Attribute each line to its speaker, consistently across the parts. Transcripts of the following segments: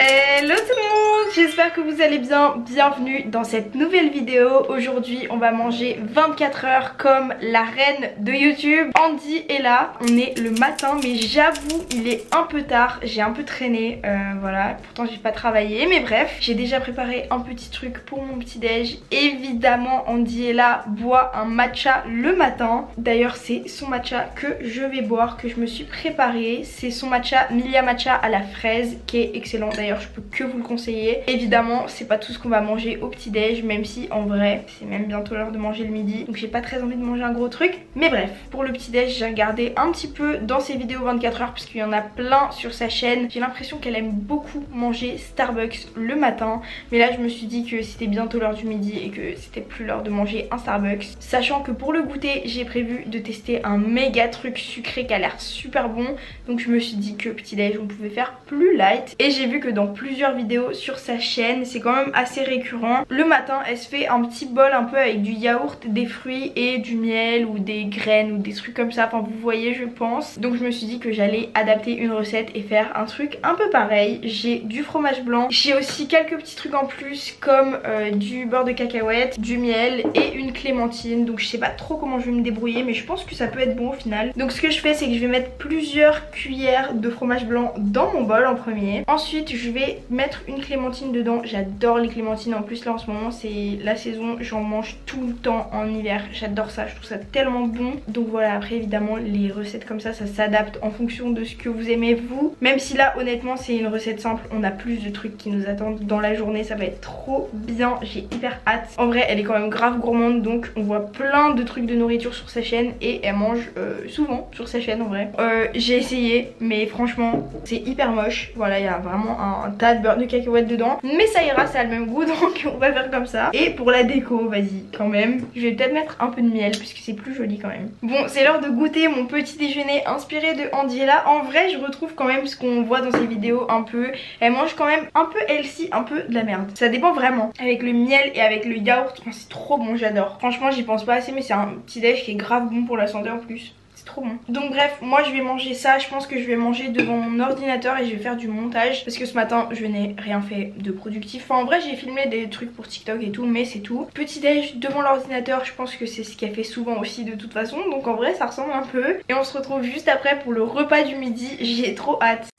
Speaker 1: Hello tout le monde, j'espère que vous allez bien, bienvenue dans cette nouvelle vidéo. Aujourd'hui on va manger 24 heures comme la reine de YouTube. Andy est là, on est le matin mais j'avoue il est un peu tard, j'ai un peu traîné, voilà, pourtant j'ai pas travaillé. Mais bref, j'ai déjà préparé un petit truc pour mon petit déj. Évidemment Andy est là, boit un matcha le matin. D'ailleurs c'est son matcha que je vais boire, que je me suis préparé. C'est son matcha Milia Matcha à la fraise qui est excellent. D'ailleurs je peux que vous le conseiller. Évidemment c'est pas tout ce qu'on va manger au petit déj, même si en vrai c'est même bientôt l'heure de manger le midi, donc j'ai pas très envie de manger un gros truc. Mais bref, pour le petit déj j'ai regardé un petit peu dans ses vidéos 24 heures parce qu'il y en a plein sur sa chaîne. J'ai l'impression qu'elle aime beaucoup manger Starbucks le matin, mais là je me suis dit que c'était bientôt l'heure du midi et que c'était plus l'heure de manger un Starbucks. Sachant que pour le goûter j'ai prévu de tester un méga truc sucré qui a l'air super bon, donc je me suis dit que petit déj on pouvait faire plus light. Et j'ai vu que dans plusieurs vidéos sur sa chaîne c'est quand même assez récurrent. Le matin elle se fait un petit bol un peu avec du yaourt, des fruits et du miel ou des graines ou des trucs comme ça, enfin vous voyez je pense. Donc je me suis dit que j'allais adapter une recette et faire un truc un peu pareil. J'ai du fromage blanc, j'ai aussi quelques petits trucs en plus comme du beurre de cacahuète, du miel et une clémentine. Donc je sais pas trop comment je vais me débrouiller mais je pense que ça peut être bon au final. Donc ce que je fais c'est que je vais mettre plusieurs cuillères de fromage blanc dans mon bol en premier. Ensuite je vais mettre une clémentine dedans. J'adore les clémentines, en plus là en ce moment c'est la saison, j'en mange tout le temps en hiver. J'adore ça, je trouve ça tellement bon. Donc voilà, après évidemment les recettes comme ça s'adapte en fonction de ce que vous aimez vous. Même si là honnêtement c'est une recette simple, on a plus de trucs qui nous attendent dans la journée, ça va être trop bien, j'ai hyper hâte. En vrai elle est quand même grave gourmande, donc on voit plein de trucs de nourriture sur sa chaîne et elle mange souvent sur sa chaîne en vrai. J'ai essayé mais franchement c'est hyper moche. Voilà, il y a vraiment un tas de beurre de cacahuète dedans, mais ça ira, ça a le même goût donc on va faire comme ça. Et pour la déco, vas-y quand même, je vais peut-être mettre un peu de miel puisque c'est plus joli quand même. Bon, c'est l'heure de goûter mon petit déjeuner inspiré de Andiella. En vrai je retrouve quand même ce qu'on voit dans ses vidéos un peu. Elle mange quand même un peu healthy, un peu de la merde, ça dépend vraiment. Avec le miel et avec le yaourt, c'est trop bon, j'adore. Franchement j'y pense pas assez mais c'est un petit déj qui est grave bon pour la santé en plus. Trop bon. Donc bref, moi je vais manger ça. Je pense que je vais manger devant mon ordinateur et je vais faire du montage parce que ce matin je n'ai rien fait de productif. Enfin en vrai j'ai filmé des trucs pour TikTok et tout, mais c'est tout. Petit déj devant l'ordinateur, je pense que c'est ce qu'elle fait souvent aussi de toute façon. Donc en vrai ça ressemble un peu. Et on se retrouve juste après pour le repas du midi. J'ai trop hâte.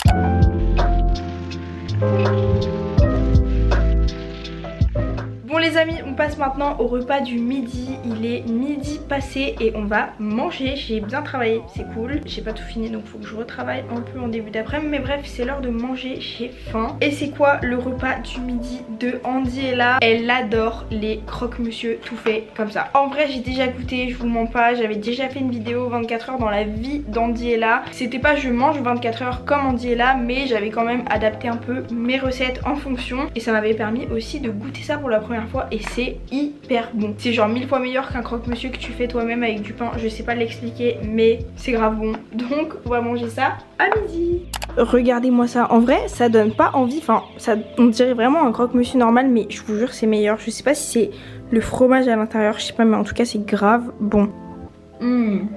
Speaker 1: Bon les amis, on passe maintenant au repas du midi. Il est midi passé et on va manger. J'ai bien travaillé, c'est cool. J'ai pas tout fini donc faut que je retravaille un peu en début d'après-midi. Mais bref, c'est l'heure de manger, j'ai faim. Et c'est quoi le repas du midi de Andiella? Elle adore les croque-monsieur tout fait comme ça. En vrai j'ai déjà goûté, je vous mens pas. J'avais déjà fait une vidéo 24 heures dans la vie d'Andiella. C'était pas je mange 24 heures comme Andiella, mais j'avais quand même adapté un peu mes recettes en fonction. Et ça m'avait permis aussi de goûter ça pour la première fois et c'est hyper bon. C'est genre 1000 fois meilleur qu'un croque-monsieur que tu fais toi-même avec du pain. Je sais pas l'expliquer mais c'est grave bon. Donc on va manger ça à midi. Regardez-moi ça. En vrai ça donne pas envie. Enfin ça, on dirait vraiment un croque-monsieur normal mais je vous jure c'est meilleur. Je sais pas si c'est le fromage à l'intérieur, je sais pas mais en tout cas c'est grave bon.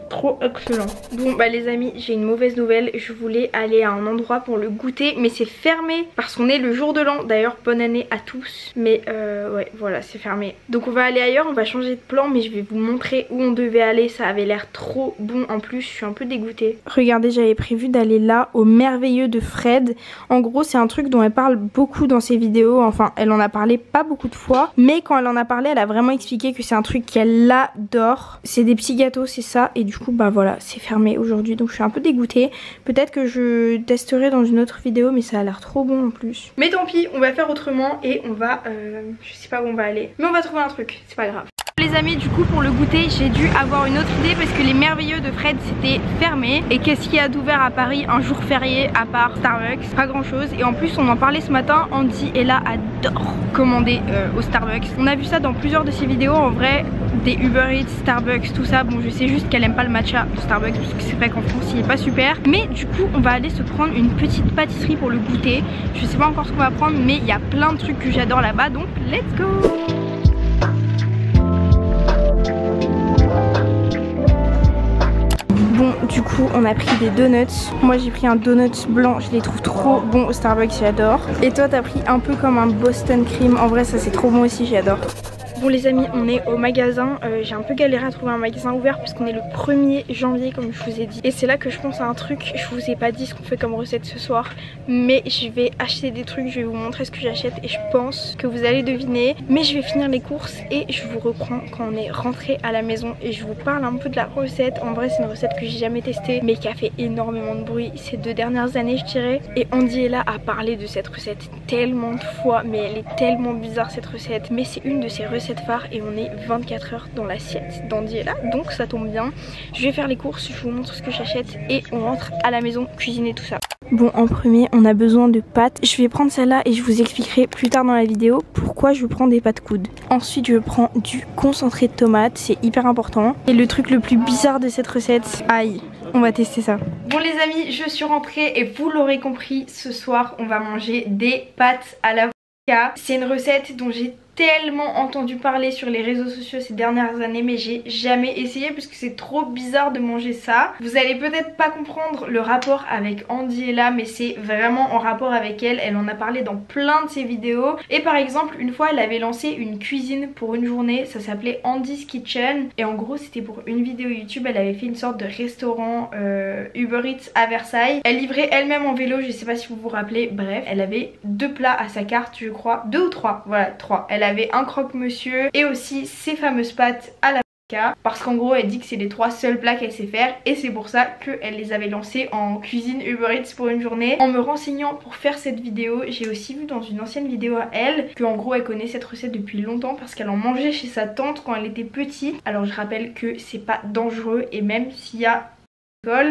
Speaker 1: Trop excellent. Bon bah les amis, j'ai une mauvaise nouvelle. Je voulais aller à un endroit pour le goûter mais c'est fermé parce qu'on est le jour de l'an. D'ailleurs bonne année à tous. Mais ouais voilà c'est fermé. Donc on va aller ailleurs, on va changer de plan. Mais je vais vous montrer où on devait aller. Ça avait l'air trop bon en plus, je suis un peu dégoûtée. Regardez, j'avais prévu d'aller là au merveilleux de Fred. En gros c'est un truc dont elle parle beaucoup dans ses vidéos. Enfin elle en a parlé pas beaucoup de fois, mais quand elle en a parlé elle a vraiment expliqué que c'est un truc qu'elle adore. C'est des petits gâteaux, c'est ça. Et du coup bah voilà c'est fermé aujourd'hui donc je suis un peu dégoûtée. Peut-être que je testerai dans une autre vidéo mais ça a l'air trop bon en plus. Mais tant pis, on va faire autrement et on va je sais pas où on va aller mais on va trouver un truc, c'est pas grave. Les amis, du coup pour le goûter j'ai dû avoir une autre idée parce que les merveilleux de Fred c'était fermé. Et qu'est-ce qu'il y a d'ouvert à Paris un jour férié à part Starbucks? Pas grand chose. Et en plus on en parlait ce matin, Andiella adore commander au Starbucks. On a vu ça dans plusieurs de ses vidéos en vrai. Des Uber Eats, Starbucks, tout ça. Bon je sais juste qu'elle aime pas le matcha de Starbucks parce que c'est vrai qu'en France il est pas super. Mais du coup on va aller se prendre une petite pâtisserie pour le goûter. Je sais pas encore ce qu'on va prendre mais il y a plein de trucs que j'adore là-bas donc let's go. Bon du coup on a pris des donuts. Moi j'ai pris un donut blanc, je les trouve trop bons au Starbucks, j'adore. Et toi t'as pris un peu comme un Boston Cream, en vrai ça c'est trop bon aussi, j'adore. Bon les amis, on est au magasin, j'ai un peu galéré à trouver un magasin ouvert puisqu'on est le 1er janvier comme je vous ai dit. Et c'est là que je pense à un truc, je vous ai pas dit ce qu'on fait comme recette ce soir, mais je vais acheter des trucs, je vais vous montrer ce que j'achète et je pense que vous allez deviner. Mais je vais finir les courses et je vous reprends quand on est rentré à la maison et je vous parle un peu de la recette. En vrai c'est une recette que j'ai jamais testée mais qui a fait énormément de bruit ces 2 dernières années je dirais. Et Andy est là à parler de cette recette tellement de fois, mais elle est tellement bizarre cette recette, mais c'est une de ses recettes phare et on est 24 heures dans l'assiette d'Andy est là, donc ça tombe bien. Je vais faire les courses, je vous montre ce que j'achète et on rentre à la maison cuisiner tout ça. Bon, en premier on a besoin de pâtes, je vais prendre celle-là et je vous expliquerai plus tard dans la vidéo pourquoi je prends des pâtes coudes. Ensuite je prends du concentré de tomate, c'est hyper important. Et le truc le plus bizarre de cette recette, aïe, on va tester ça. Bon les amis, je suis rentrée et vous l'aurez compris, ce soir on va manger des pâtes à l'avocat. C'est une recette dont j'ai tellement entendu parler sur les réseaux sociaux ces dernières années, mais j'ai jamais essayé parce que c'est trop bizarre de manger ça. Vous allez peut-être pas comprendre le rapport avec Andy là, mais c'est vraiment en rapport avec elle. Elle en a parlé dans plein de ses vidéos. Et par exemple une fois elle avait lancé une cuisine pour une journée, ça s'appelait Andy's Kitchen. Et en gros c'était pour une vidéo YouTube, elle avait fait une sorte de restaurant Uber Eats à Versailles. Elle livrait elle-même en vélo, je sais pas si vous vous rappelez. Bref, elle avait 2 plats à sa carte je crois, 2 ou 3, voilà 3. Elle avait un croque-monsieur et aussi ses fameuses pâtes à l'avocat parce qu'en gros elle dit que c'est les 3 seuls plats qu'elle sait faire et c'est pour ça qu'elle les avait lancés en cuisine Uber Eats pour une journée. En me renseignant pour faire cette vidéo, j'ai aussi vu dans une ancienne vidéo à elle qu'en gros elle connaît cette recette depuis longtemps parce qu'elle en mangeait chez sa tante quand elle était petite. Alors je rappelle que c'est pas dangereux et même s'il y a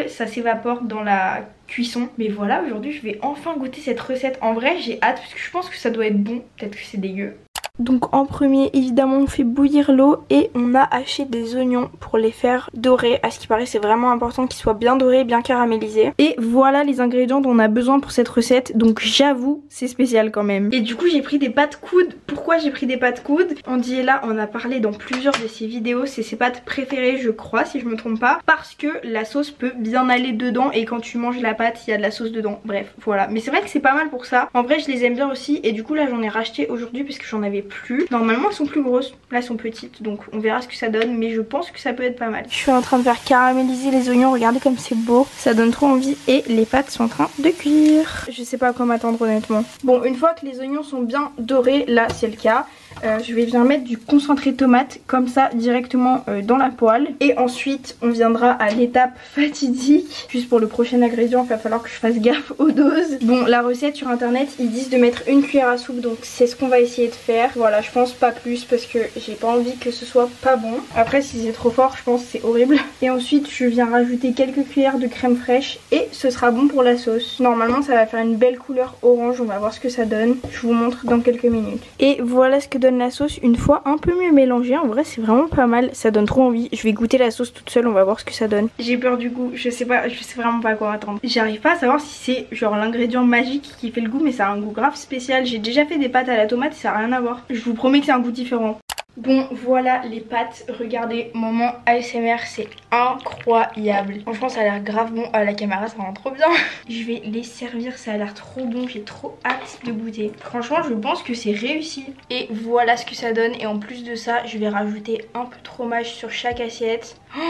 Speaker 1: ça s'évapore dans la cuisson. Mais voilà, aujourd'hui je vais enfin goûter cette recette. En vrai j'ai hâte parce que je pense que ça doit être bon, peut-être que c'est dégueu. Donc en premier évidemment on fait bouillir l'eau et on a haché des oignons pour les faire dorer. À ce qui paraît c'est vraiment important qu'ils soient bien dorés, bien caramélisés. Et voilà les ingrédients dont on a besoin pour cette recette. Donc j'avoue c'est spécial quand même. Et du coup j'ai pris des pâtes coudes. Pourquoi j'ai pris des pâtes coudes? Andy est là, on a parlé dans plusieurs de ses vidéos. C'est ses pâtes préférées je crois si je me trompe pas. Parce que la sauce peut bien aller dedans et quand tu manges la pâte il y a de la sauce dedans. Bref voilà. Mais c'est vrai que c'est pas mal pour ça. En vrai je les aime bien aussi et du coup là j'en ai racheté aujourd'hui parce que j'en avais plus. Normalement elles sont plus grosses, là elles sont petites donc on verra ce que ça donne mais je pense que ça peut être pas mal. Je suis en train de faire caraméliser les oignons, regardez comme c'est beau, ça donne trop envie et les pâtes sont en train de cuire. Je sais pas à quoi m'attendre honnêtement. Bon une fois que les oignons sont bien dorés, là c'est le cas, je vais venir mettre du concentré de tomate comme ça directement dans la poêle. Et ensuite on viendra à l'étape fatidique. Juste pour le prochain ingrédient il va falloir que je fasse gaffe aux doses. Bon la recette sur internet ils disent de mettre 1 cuillère à soupe donc c'est ce qu'on va essayer de faire. Voilà je pense pas plus parce que j'ai pas envie que ce soit pas bon. Après si c'est trop fort je pense que c'est horrible. Et ensuite je viens rajouter quelques cuillères de crème fraîche et ce sera bon pour la sauce. Normalement ça va faire une belle couleur orange, on va voir ce que ça donne. Je vous montre dans quelques minutes. Et voilà ce que donne la sauce une fois un peu mieux mélangée. En vrai c'est vraiment pas mal, ça donne trop envie. Je vais goûter la sauce toute seule, on va voir ce que ça donne. J'ai peur du goût, je sais vraiment pas à quoi attendre. J'arrive pas à savoir si c'est genre l'ingrédient magique qui fait le goût mais ça a un goût grave spécial. J'ai déjà fait des pâtes à la tomate et ça a rien à voir. Je vous promets que c'est un goût différent. Bon voilà les pâtes, regardez, moment ASMR, c'est incroyable. Franchement ça a l'air grave bon, à la caméra ça rend trop bien. Je vais les servir, ça a l'air trop bon, j'ai trop hâte de goûter. Franchement je pense que c'est réussi. Et voilà ce que ça donne et en plus de ça je vais rajouter un peu de fromage sur chaque assiette. Oh,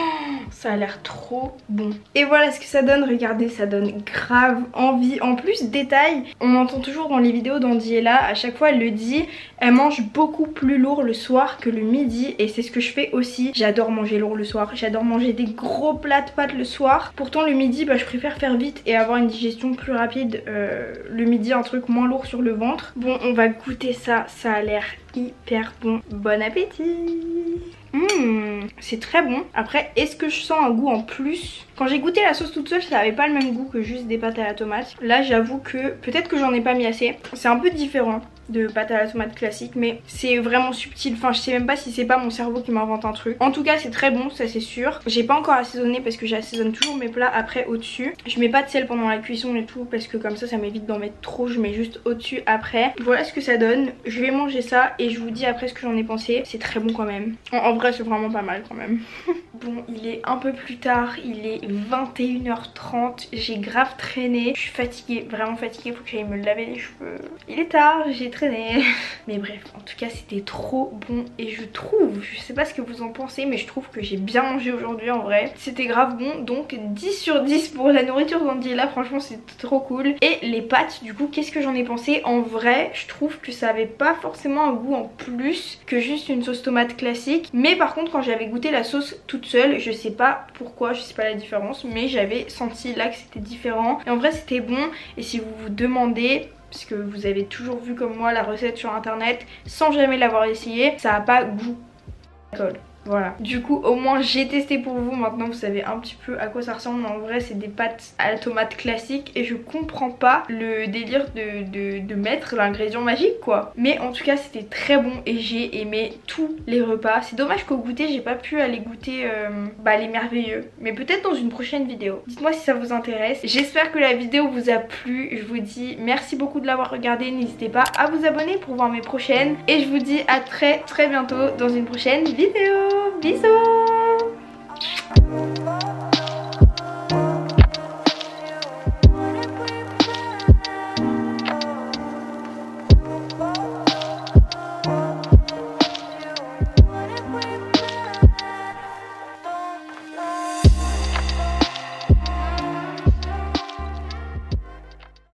Speaker 1: ça a l'air trop bon. Et voilà ce que ça donne, regardez ça donne grave envie. En plus détail, on entend toujours dans les vidéos d'Andy est là, à chaque fois elle le dit, elle mange beaucoup plus lourd le soir que le midi et c'est ce que je fais aussi. J'adore manger lourd le soir, j'adore manger des gros plats de pâtes le soir. Pourtant le midi je préfère faire vite et avoir une digestion plus rapide. Le midi un truc moins lourd sur le ventre. Bon on va goûter ça, ça a l'air hyper bon. Bon appétit. C'est très bon. Après est-ce que je sens un goût en plus? Quand j'ai goûté la sauce toute seule ça avait pas le même goût que juste des pâtes à la tomate. Là j'avoue que peut-être que j'en ai pas mis assez. C'est un peu différent de pâte à la tomate classique mais c'est vraiment subtil. Enfin je sais même pas si c'est pas mon cerveau qui m'invente un truc. En tout cas c'est très bon, ça c'est sûr. J'ai pas encore assaisonné parce que j'assaisonne toujours mes plats après au dessus. Je mets pas de sel pendant la cuisson et tout parce que comme ça m'évite d'en mettre trop. Je mets juste au dessus après. Voilà ce que ça donne. Je vais manger ça et je vous dis après ce que j'en ai pensé. C'est très bon quand même. En vrai c'est vraiment pas mal quand même. Bon, il est un peu plus tard, il est 21h30, j'ai grave traîné. Je suis fatiguée, vraiment fatiguée, faut que j'aille me laver les cheveux. Il est tard, j'ai traîné. Mais bref, en tout cas c'était trop bon et je trouve, je sais pas ce que vous en pensez, mais je trouve que j'ai bien mangé aujourd'hui en vrai. C'était grave bon, donc 10 sur 10 pour la nourriture d'Andy là, franchement c'est trop cool. Et les pâtes, du coup, qu'est-ce que j'en ai pensé? En vrai, je trouve que ça avait pas forcément un goût en plus que juste une sauce tomate classique. Mais par contre, quand j'avais goûté la sauce toute seule, je sais pas pourquoi, je sais pas la différence, mais j'avais senti là que c'était différent. Et en vrai c'était bon. Et si vous vous demandez, parce que vous avez toujours vu comme moi la recette sur internet sans jamais l'avoir essayé, ça a pas goût d'alcool. Voilà, du coup au moins j'ai testé pour vous, maintenant vous savez un petit peu à quoi ça ressemble. En vrai c'est des pâtes à la tomate classique et je comprends pas le délire de mettre l'ingrédient magique quoi. Mais en tout cas c'était très bon et j'ai aimé tous les repas. C'est dommage qu'au goûter j'ai pas pu aller goûter les merveilleux, mais peut-être dans une prochaine vidéo. Dites-moi si ça vous intéresse. J'espère que la vidéo vous a plu, je vous dis merci beaucoup de l'avoir regardée. N'hésitez pas à vous abonner pour voir mes prochaines et je vous dis à très bientôt dans une prochaine vidéo. Bisous.